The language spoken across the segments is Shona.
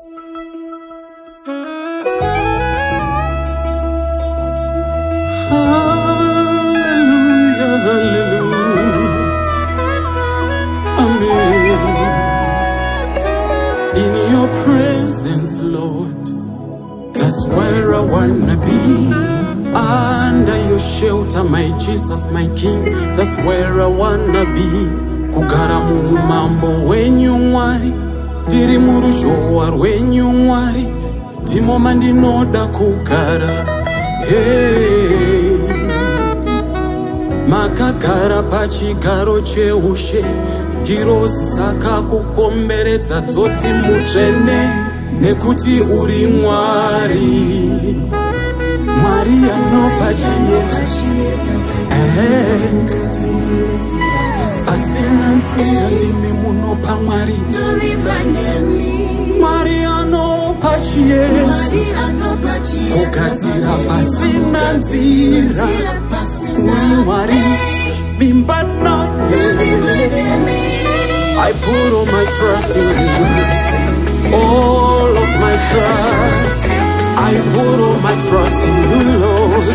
Hallelujah, hallelujah. Amen. In your presence, Lord, that's where I wanna be. Under your shelter, my Jesus, my King, that's where I wanna be. Kugara mu mambo wenyu mwari, tiri mu rushowa rwenyu mwari, ndimo mandinoda kugara. Hey. Makagara pachigaro cheushe, girozi dzakakukomberedza dzoti mutsvene, nekuti uri mwari, mwari anopa chiedza, pasina nzira ndimi munopa mwari, mwari anopa chiedza, kugadzira pasina nzira, uri mwari mimba naye. I put all my trust in you, all of my trust. I put all my trust in you, Lord.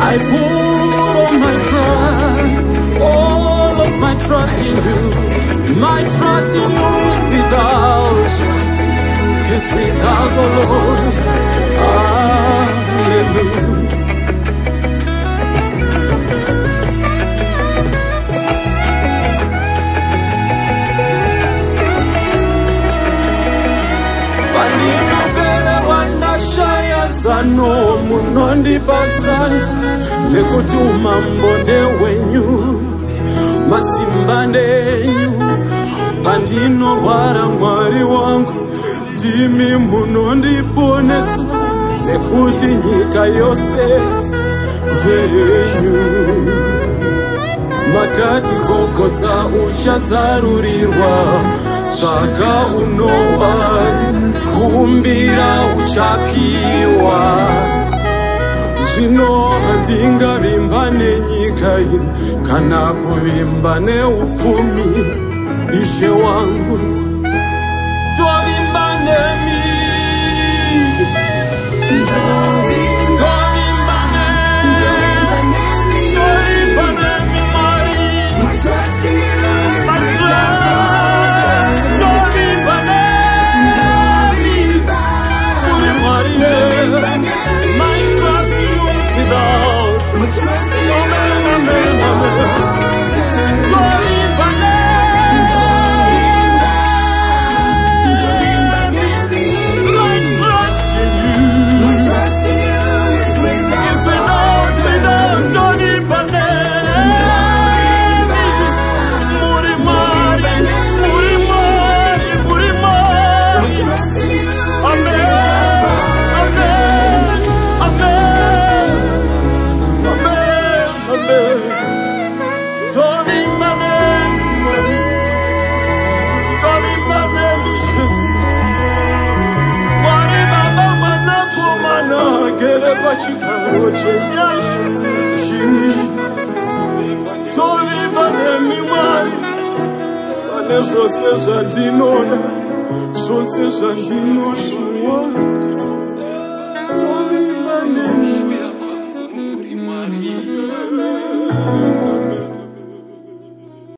I put all my trust, all of my trust in you. My trust in you is without, oh Lord. Hallelujah. Zano munondi pasana, nekuti umambo ndewenyu, masimba ndenyu, pandinorwara mwari wangu, ndimi munondiponesa, nekuti nyika yose ndeyenyu. Makati kokotsa uchazarurirwa, tsvaka unowani, kumbira uchapiwa. Zvino handingavimba nenyika ino, kana kuvimba neupfumi, Ishe wangu tovimba nemi. Zvose zvandinoda, zvose zvandinoshua,